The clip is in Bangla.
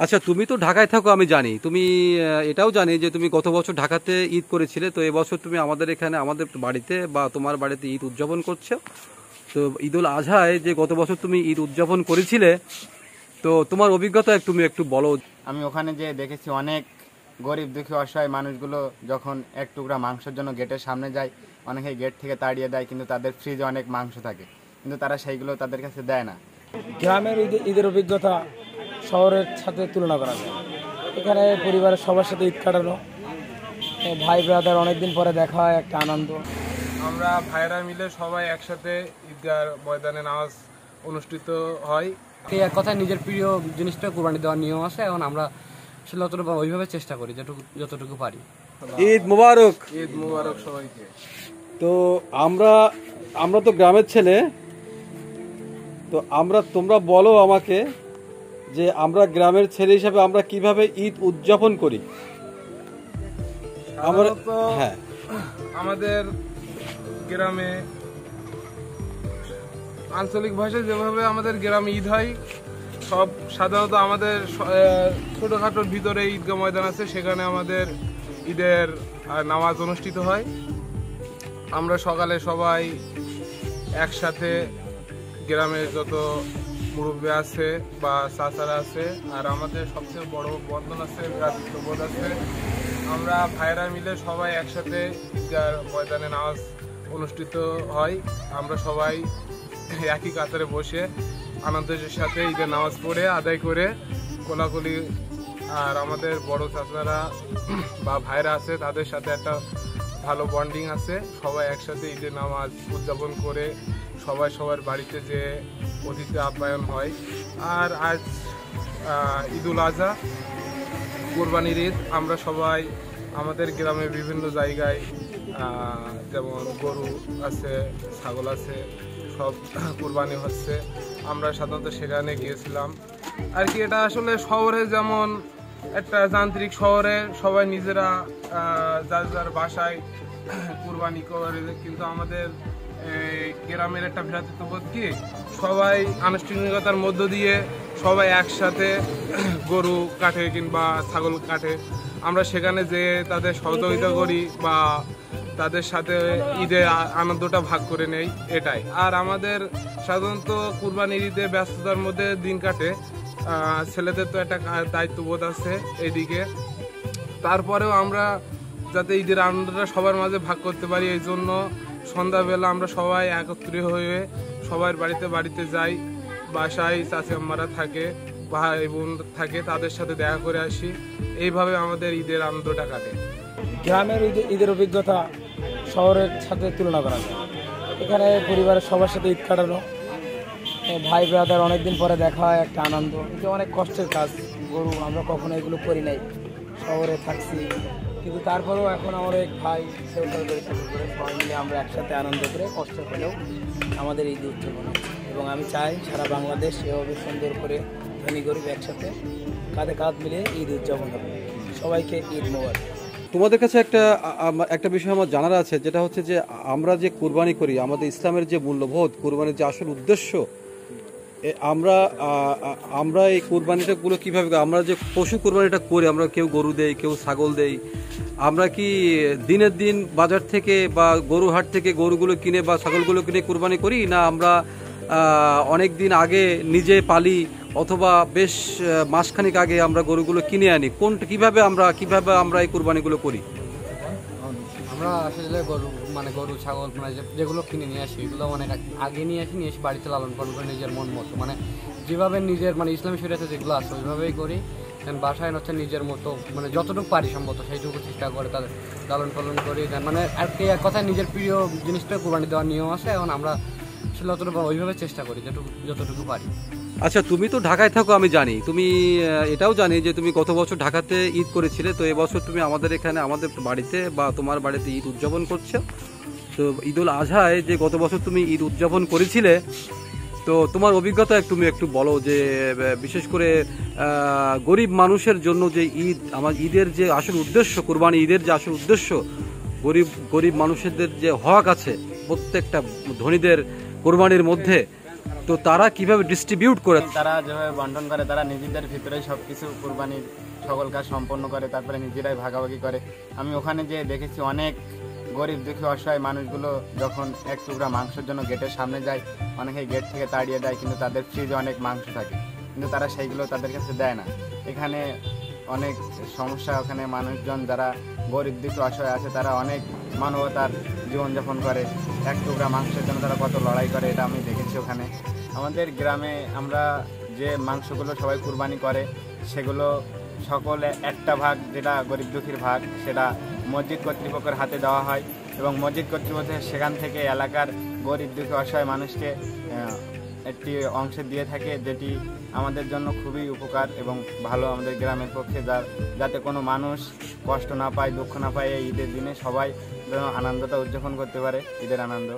আচ্ছা, তুমি তো ঢাকায় থাকো, আমি জানি। তুমি এটাও জানি যে তুমি গত বছর ঢাকাতে ঈদ করেছিলে, তো এবছর তুমি আমাদের এখানে আমাদের বাড়িতে বা তোমার বাড়িতে ঈদ উদযাপন করছো। তো ঈদুল আজহায় যে গত বছর তুমি ঈদ উদযাপন করেছিলে, তো তোমার অভিজ্ঞতা তুমি একটু বলো। আমি ওখানে যে দেখেছি অনেক গরিব দুঃখী অসহায় মানুষগুলো যখন এক টুকরা মাংসের জন্য গেটের সামনে যায়, অনেকে গেট থেকে তাড়িয়ে দেয়, কিন্তু তাদের ফ্রিজে অনেক মাংস থাকে, কিন্তু তারা সেইগুলো তাদের কাছে দেয় না। গ্রামের ঈদের অভিজ্ঞতা শহরের সাথে তুলনা করা যায়। এখানে পরিবারের সবার সাথে ঈদ কাটানো, ভাই ব্রাদার অনেকদিন পরে দেখা হয়, একটা আনন্দ। আমরা ভাইরা মিলে সবাই একসাথে ঈদগাহ ময়দানে নামাজ অনুষ্ঠিত হয়। এক কথায় নিজের প্রিয় জিনিসটা কুরবানি দেওয়ার নিয়ম আছে, এখন আমরা আসলে ওইভাবে চেষ্টা করি যতটুকু পারি। ঈদ মুবারক। ঈদ মুবারক সবাইকে। তো আমরা তো গ্রামের ছেলে, তো তোমরা বলো আমাকে যে আমরা গ্রামের ছেলে হিসাবে আমরা কিভাবে ঈদ উদযাপন করি। হ্যাঁ, আমাদের গ্রামে আঞ্চলিক ভাষায় যেভাবে আমাদের গ্রামে ঈদ হয়, সব সাধারণত আমাদের ছোটখাটোর ভিতরে ঈদগাহ ময়দান আছে, সেখানে আমাদের ঈদের নামাজ অনুষ্ঠিত হয়। আমরা সকালে সবাই একসাথে গ্রামের যত মুরব্বী আছে বা চাচারা আছে, আর আমাদের সবচেয়ে বড় বন্ধন আছে, ভ্রাতৃত্ববোধ আছে, আমরা ভাইরা মিলে সবাই একসাথে ঈদগাহ ময়দানে নামাজ অনুষ্ঠিত হয়। আমরা সবাই একই কাতারে বসে আনন্দের সাথে ঈদের নামাজ পড়ে আদায় করে কোলাকুলি, আর আমাদের বড় চাচারা বা ভাইরা আছে তাদের সাথে একটা ভালো বন্ডিং আছে। সবাই একসাথে ঈদের নামাজ উদযাপন করে সবাই সবার বাড়িতে যে অতিথি আপ্যায়ন হয়। আর আজ ঈদুল আজহা, কুরবানির ঈদ। আমরা সবাই আমাদের গ্রামে বিভিন্ন জায়গায় যেমন গরু আছে, ছাগল আছে, সব কুরবানি হচ্ছে। আমরা সাধারণত সেখানে গিয়েছিলাম আর কি। এটা আসলে শহরে যেমন একটা যান্ত্রিক শহরে সবাই নিজেরা যার যার বাসায় কুরবানি করে, কিন্তু আমাদের গ্রামের একটা ভ্রাতৃত্ববোধ কি, সবাই আনুষ্ঠানিকতার মধ্য দিয়ে সবাই একসাথে গরু কাটে কিংবা ছাগল কাটে। আমরা সেখানে যে তাদের সহযোগিতা করি বা তাদের সাথে ঈদের আনন্দটা ভাগ করে নেই, এটাই। আর আমাদের সাধারণত কুরবানির ঈদে ব্যস্ততার মধ্যে দিন কাটে, ছেলেদের তো একটা দায়িত্ববোধ আছে এইদিকে। তারপরেও আমরা যাতে ঈদের আনন্দটা সবার মাঝে ভাগ করতে পারি, এই জন্য সন্ধ্যাবেলা আমরা সবাই একত্রিত হয়ে সবার বাড়িতে যাই। বাসায় চাচি আম্মারা থাকে, ভাই বোন থাকে, তাদের সাথে দেখা করে আসি। এইভাবে আমাদের ঈদের আনন্দটা কাটে। গ্রামের ঈদের অভিজ্ঞতা শহরের সাথে তুলনা করা যায়। এখানে পরিবারের সবার সাথে ঈদ কাটানো, ভাই ব্রাদার অনেকদিন পরে দেখা হয়, একটা আনন্দ। এটা অনেক কষ্টের কাজ, গরু আমরা কখনো এগুলো করি নাই, শহরে থাকছি, কিন্তু তারপরেও এখন আমার এক ভাই সেন্টার করে চাকরি করে সবাই মিলে আমরা একসাথে আনন্দ করে কষ্ট হলেও আমাদের ঈদ উদযাপন। এবং আমি চাই সারা বাংলাদেশ এভাবে সুন্দর করে ধনী গরিব একসাথে কাঁধে কাঁধ মিলিয়ে ঈদ উদযাপন হবে। সবাইকে ঈদ মোবারক। তোমাদের কাছে একটা বিষয় আমার জানার আছে, যেটা হচ্ছে যে আমরা যে কুরবানি করি, আমাদের ইসলামের যে মূল্যবোধ, কুরবানির যে আসল উদ্দেশ্য, আমরা এই কুরবানিটাগুলো কীভাবে, আমরা যে পশু কুরবানিটা করি, আমরা কেউ গরু দেই, কেউ ছাগল দেই, আমরা কি দিনের দিন বাজার থেকে বা গরু হাট থেকে গরুগুলো কিনে বা ছাগলগুলো কিনে কুরবানি করি, না আমরা অনেক দিন আগে নিজে পালি, অথবা বেশ মাসখানিক আগে আমরা গরুগুলো কিনে আনি? কিভাবে আমরা এই কুরবানিগুলো করি? আমরা আসলে গরু ছাগল যেগুলো কিনে নিয়ে আসি, এগুলো অনেক আগে নিয়ে এসে বাড়িতে লালন পালন করে নিজের মন মতো, যেভাবে নিজের ইসলামী শরীয়তে যেগুলো আছে ওইভাবেই করি। বাসায় হচ্ছে নিজের মতো যতটুকু পারি সম্ভবত সেইটুকু চেষ্টা করে তাদের লালন পালন করি। আর কি এক কথায় নিজের প্রিয় জিনিসটা কুরবানি দেওয়ার নিয়ম আছে, এখন আমরা আসলে ওইভাবে চেষ্টা করি যতটুকু পারি। আচ্ছা, তুমি তো ঢাকায় থাকো, আমি জানি। তুমি এটাও জানি যে তুমি গত বছর ঢাকাতে ঈদ করেছিলে, তো এবছর তুমি আমাদের এখানে আমাদের বাড়িতে বা তোমার বাড়িতে ঈদ উদযাপন করছো। তো ঈদুল আজহায় যে গত বছর তুমি ঈদ উদযাপন করেছিলে, তো তোমার অভিজ্ঞতা তুমি একটু বলো, যে বিশেষ করে গরিব মানুষের জন্য যে ঈদ, আমার ঈদের যে আসল উদ্দেশ্য, কুরবানি ঈদের যে আসল উদ্দেশ্য, গরিব মানুষদের যে হক আছে প্রত্যেকটা ধনীদের কোরবানির মধ্যে, তো তারা কিভাবে ডিস্ট্রিবিউট করে? তারা যেভাবে বন্টন করে, তারা নিজেদের ভিতরেই সব কিছু কুরবানির সকল কাজ সম্পন্ন করে, তারপরে নিজেরাই ভাগাভাগি করে। আমি ওখানে যেয়ে দেখেছি অনেক গরিব দুঃখী অসহায় মানুষগুলো যখন এক টুকরা মাংসের জন্য গেটের সামনে যায়, অনেকে গেট থেকে তাড়িয়ে দেয়, কিন্তু তাদের ফ্রিজে অনেক মাংস থাকে, কিন্তু তারা সেইগুলো তাদের কাছে দেয় না। এখানে অনেক সমস্যা, ওখানে মানুষজন যারা গরিব দুঃখী অসহায় আছে তারা অনেক মানবতার জীবনযাপন করে, এক টুকরা মাংসের জন্য তারা কত লড়াই করে, এটা আমি দেখেছি ওখানে। আমাদের গ্রামে আমরা যে মাংসগুলো সবাই কুরবানি করে সেগুলো সকলে একটা ভাগ, যেটা গরিব দুঃখীর ভাগ, সেটা মসজিদ কর্তৃপক্ষের হাতে দেওয়া হয় এবং মসজিদ কর্তৃপক্ষ সেখান থেকে এলাকার গরিব দুঃখী অসহায় মানুষকে একটি অংশ দিয়ে থাকে, যেটি আমাদের জন্য খুবই উপকার এবং ভালো আমাদের গ্রামের পক্ষে, যাতে কোনো মানুষ কষ্ট না পায়, দুঃখ না পায়। এই ঈদের দিনে সবাই যেন আনন্দটা উদযাপন করতে পারে, ঈদের আনন্দ।